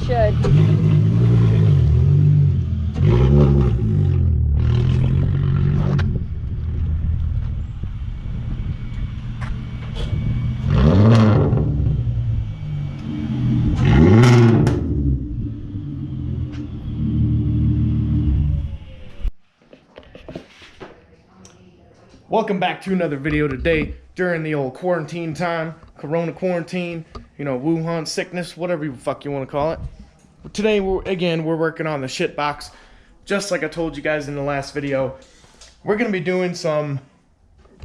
should. Welcome back to another video today during the old quarantine time, Corona quarantine, you know, Wuhan sickness, whatever the fuck you want to call it. Today, we're working on the Shitbox. Just like I told you guys in the last video, we're going to be doing some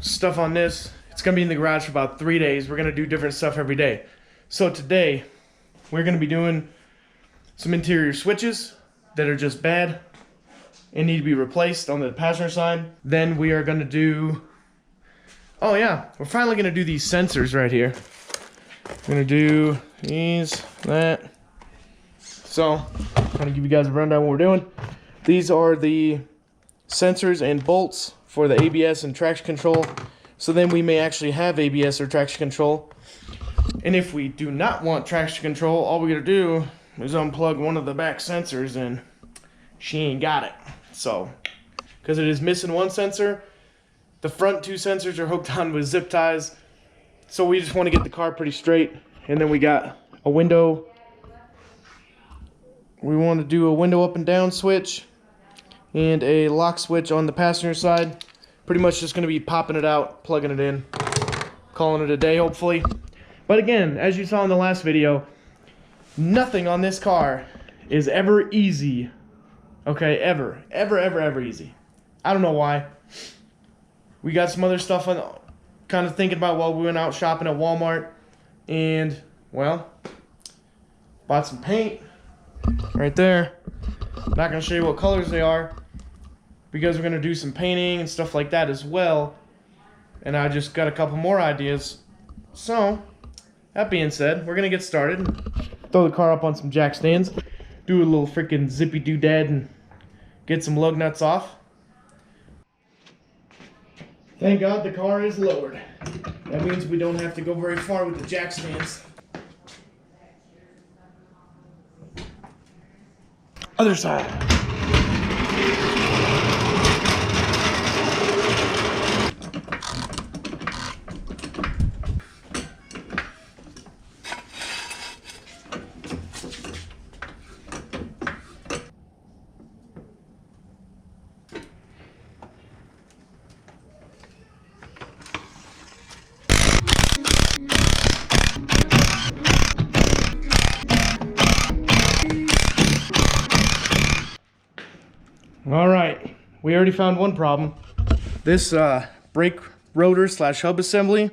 stuff on this. It's going to be in the garage for about 3 days. We're going to do different stuff every day. So today, we're going to be doing some interior switches that are just bad and need to be replaced on the passenger side. Then we are going to do, oh yeah, we're finally going to do these sensors right here. We're going to do these, that. So, kind of give you guys a rundown of what we're doing. These are the sensors and bolts for the ABS and traction control. So then we may actually have ABS or traction control. And if we do not want traction control, all we're going to do is unplug one of the back sensors and she ain't got it. So, because it is missing one sensor, the front two sensors are hooked on with zip ties. So we just want to get the car pretty straight. And then we got a window. We want to do a window up and down switch and a lock switch on the passenger side. Pretty much just going to be popping it out, plugging it in, calling it a day hopefully. But again, as you saw in the last video, nothing on this car is ever easy. Okay, ever easy. I don't know why. We got some other stuff on, kind of thinking about while we went out shopping at Walmart. And, well, bought some paint right there. Not going to show you what colors they are because we're going to do some painting and stuff like that as well. And I just got a couple more ideas. So, that being said, we're going to get started. Throw the car up on some jack stands. Do a little freaking zippy doodad and get some lug nuts off. Thank God the car is lowered. That means we don't have to go very far with the jack stands. Other side. Alright, we already found one problem. This brake rotor slash hub assembly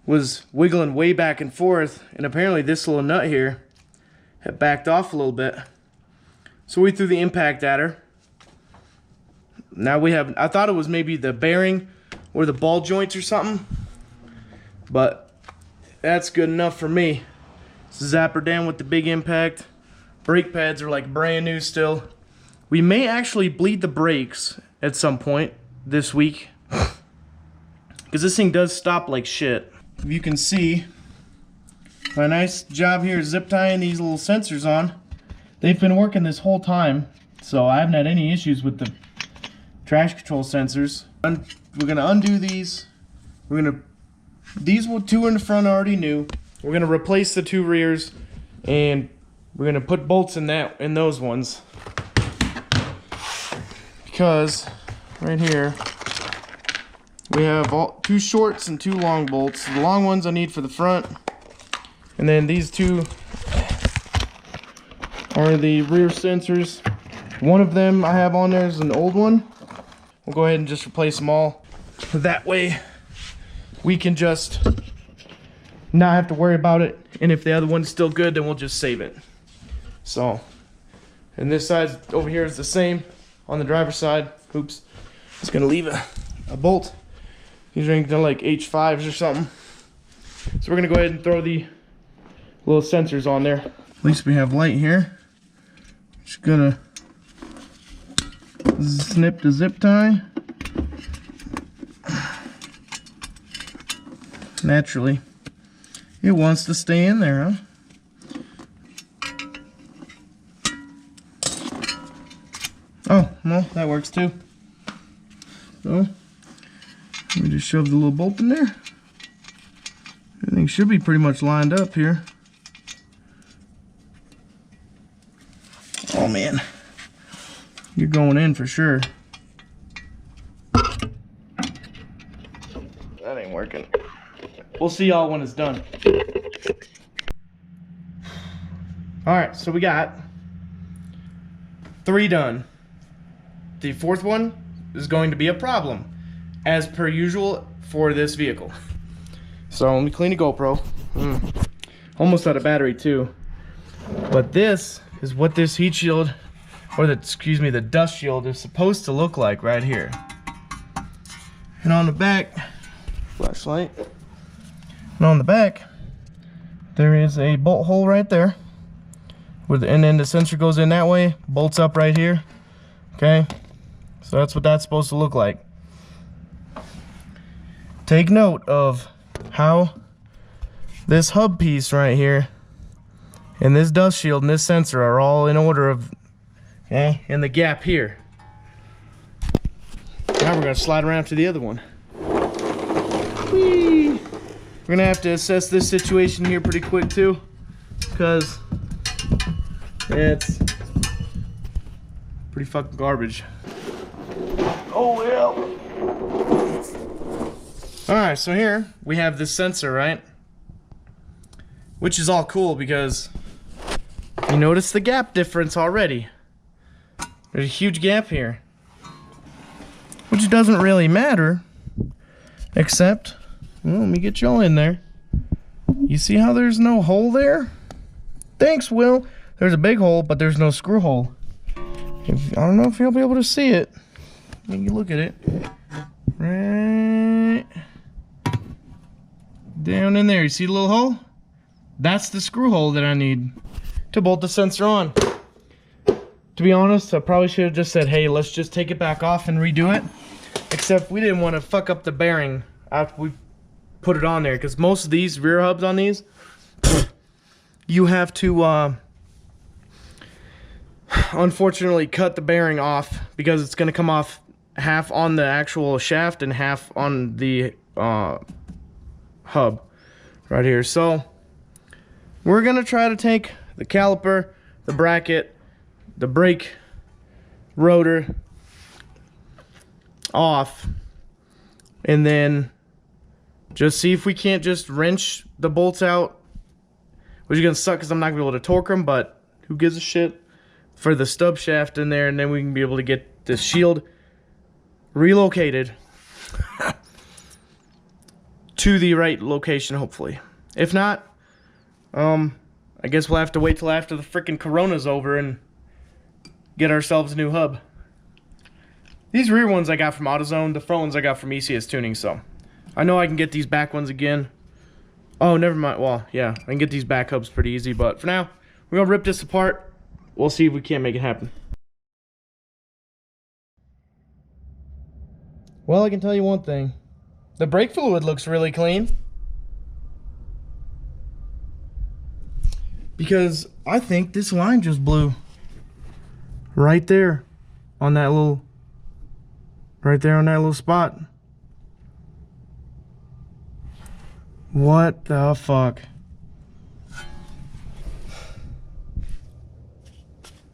was wiggling way back and forth, and apparently this little nut here had backed off a little bit. So we threw the impact at her. Now we have, I thought it was maybe the bearing or the ball joints or something, but that's good enough for me. Zap her down with the big impact. Brake pads are like brand new still. We may actually bleed the brakes at some point this week because this thing does stop like shit. You can see my nice job here zip tying these little sensors on. They've been working this whole time, so I haven't had any issues with the traction control sensors. We're going to undo these. These two in the front are already new. We're going to replace the two rears, and we're going to put bolts in those ones. Because right here we have two shorts and two long bolts. The long ones I need for the front, and then these two are the rear sensors. One of them I have on there is an old one. We'll go ahead and just replace them all. That way we can just not have to worry about it, and if the other one's still good, then we'll just save it. So, and this side over here is the same. On the driver's side, oops, just gonna leave a bolt. These are like H5s or something. So we're gonna go ahead and throw the little sensors on there. At least we have light here. Just gonna snip the zip tie. Naturally, it wants to stay in there, huh? well, that works too. So, let me just shove the little bolt in there. Everything should be pretty much lined up here. Oh man, you're going in for sure. That ain't working. We'll see y'all when it's done. Alright, so we got 3 done. The 4th one is going to be a problem, as per usual for this vehicle. So let me clean the GoPro. Almost out of battery too. But this is what this heat shield, or the dust shield is supposed to look like right here. And on the back, flashlight. And on the back, there is a bolt hole right there. And then the sensor goes in that way, bolts up right here. Okay, so that's what that's supposed to look like. Take note of how this hub piece right here and this dust shield and this sensor are all in order of, okay, in the gap here. Now we're gonna slide around to the other one. Whee! We're gonna have to assess this situation here pretty quick too, because it's pretty fucking garbage. Oh yeah. Alright, so here we have this sensor, right? Which is all cool because you notice the gap difference already. There's a huge gap here. Which doesn't really matter, except, well, let me get y'all in there. You see how there's no hole there? Thanks, Will. There's a big hole, but there's no screw hole. I don't know if you'll be able to see it. Let me look at it. Right down in there. You see the little hole? That's the screw hole that I need to bolt the sensor on. To be honest, I probably should have just said, hey, let's just take it back off and redo it. Except we didn't want to fuck up the bearing after we put it on there, because most of these rear hubs on these, you have to unfortunately cut the bearing off, because it's going to come off half on the actual shaft and half on the hub right here. So we're going to try to take the caliper, the bracket, the brake rotor off, and then just see if we can't just wrench the bolts out, which is going to suck because I'm not going to be able to torque them, but who gives a shit, for the stub shaft in there, and then we can be able to get this shield relocated to the right location, hopefully. If not, I guess we'll have to wait till after the freaking Corona's over and get ourselves a new hub. These rear ones I got from Autozone, the front ones I got from ECS Tuning, so I know I can get these back ones again. Oh, never mind. Well, yeah, I can get these back hubs pretty easy, but for now, we're gonna rip this apart. We'll see if we can't make it happen. Well, I can tell you one thing. The brake fluid looks really clean. Because I think this line just blew. Right there. On that little... Right there on that little spot. What the fuck?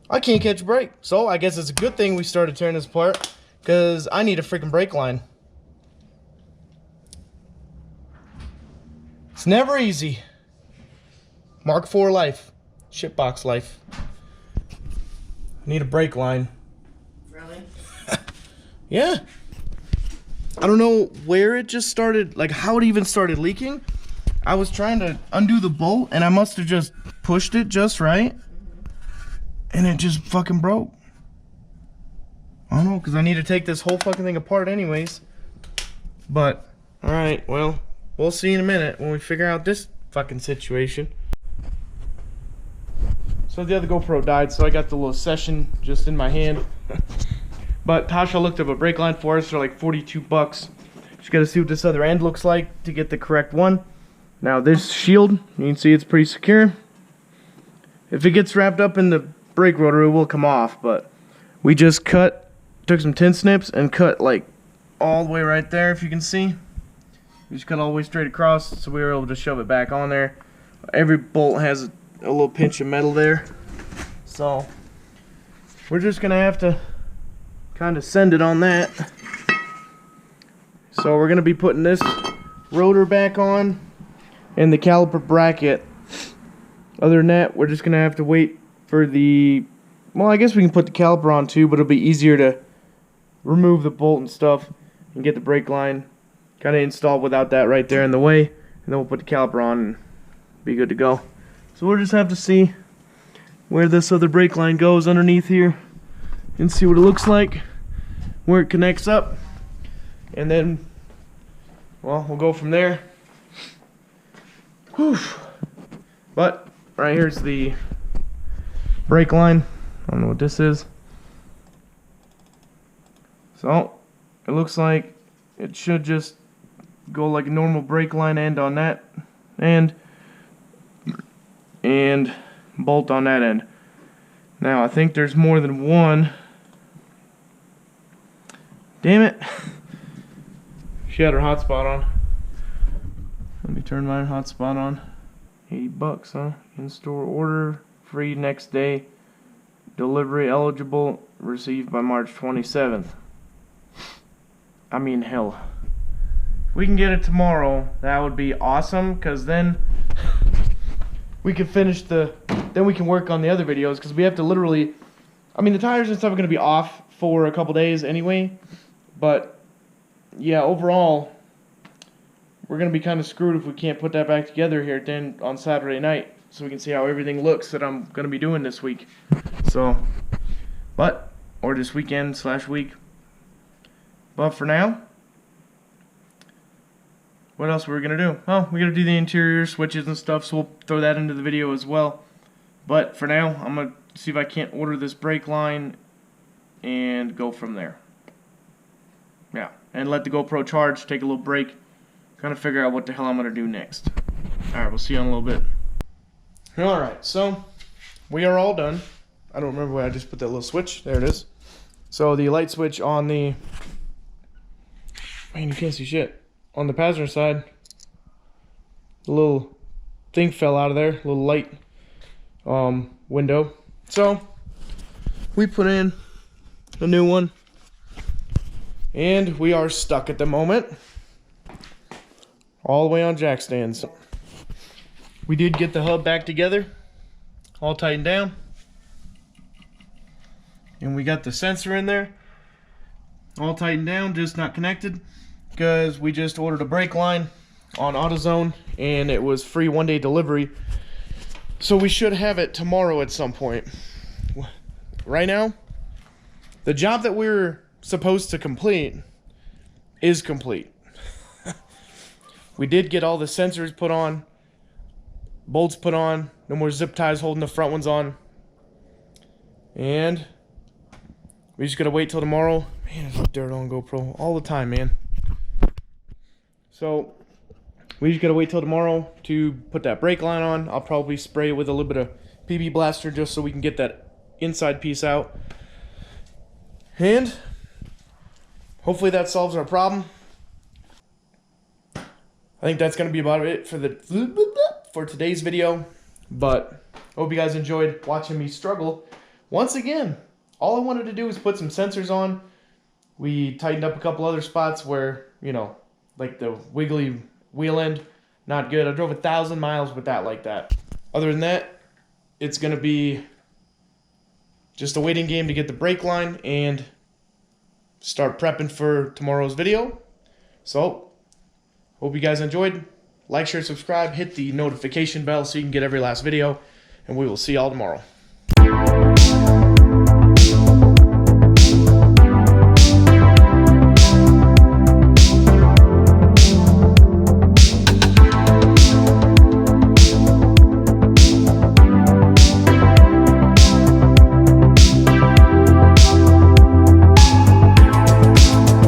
I can't catch a brake. So I guess it's a good thing we started tearing this apart, because I need a freaking brake line. It's never easy. Mark IV life. Shitbox life. I need a brake line. Really? Yeah. I don't know where it just started, like how it even started leaking. I was trying to undo the bolt and I must have just pushed it just right. And it just fucking broke. I don't know, because I need to take this whole fucking thing apart anyways. But, alright, well, we'll see in a minute when we figure out this fucking situation. So the other GoPro died, so I got the little session just in my hand. But Tasha looked up a brake line for us for like 42 bucks. Just gotta see what this other end looks like to get the correct one. Now this shield, you can see it's pretty secure. If it gets wrapped up in the brake rotor, it will come off, but we just cut took some tin snips and cut like all the way right there, if you can see. We just cut all the way straight across, so we were able to shove it back on there. Every bolt has a little pinch of metal there, so we're just gonna have to kind of send it on that. So we're gonna be putting this rotor back on and the caliper bracket. Other than that, we're just gonna have to wait for the, well, I guess we can put the caliper on too, but it'll be easier to remove the bolt and stuff and get the brake line kind of installed without that right there in the way, and then we'll put the caliper on and be good to go. So we'll just have to see where this other brake line goes underneath here and see what it looks like, where it connects up, and then, well, we'll go from there. Whew. But right here's the brake line. I don't know what this is. So it looks like it should just go like a normal brake line end on that end and bolt on that end. Now I think there's more than one. Damn it. She had her hotspot on. Let me turn my hotspot on. $80, huh? In-store order, free next day. Delivery eligible, received by March 27th. I mean, hell. If we can get it tomorrow, that would be awesome, because then we can finish then we can work on the other videos, because we have to literally, I mean, the tires and stuff are going to be off for a couple days anyway, but yeah, overall, we're going to be kind of screwed if we can't put that back together here then on Saturday night, so we can see how everything looks that I'm going to be doing this week. So, or this weekend / week. But for now, what else were we going to do? Oh, we got to do the interior switches and stuff, so we'll throw that into the video as well. But for now, I'm going to see if I can't order this brake line and go from there. Yeah, and let the GoPro charge, take a little break, kind of figure out what the hell I'm going to do next. Alright, we'll see you in a little bit. Alright, so we are all done. I don't remember where I just put that little switch. There it is. So the light switch on the, man, you can't see shit. On the passenger side, the little thing fell out of there, little light window. So we put in a new one, and we are stuck at the moment, all the way on jack stands. We did get the hub back together, all tightened down, and we got the sensor in there, all tightened down, just not connected, because we just ordered a brake line on Autozone, and it was free 1-day delivery, so we should have it tomorrow at some point. Right now, the job that we're supposed to complete is complete. We did get all the sensors put on, bolts put on, no more zip ties holding the front ones on, and we just gotta wait till tomorrow. Man, there's dirt on GoPro all the time, man. So we just gotta wait till tomorrow to put that brake line on. I'll probably spray it with a little bit of PB Blaster just so we can get that inside piece out, and hopefully that solves our problem. I think that's gonna be about it for today's video, but I hope you guys enjoyed watching me struggle once again. All I wanted to do was put some sensors on. We tightened up a couple other spots where, you know, like the wiggly wheel end, not good. I drove 1,000 miles with that like that. Other than that, it's gonna be just a waiting game to get the brake line and start prepping for tomorrow's video. So hope you guys enjoyed. Like, share, subscribe, hit the notification bell so you can get every last video, and we will see y'all tomorrow.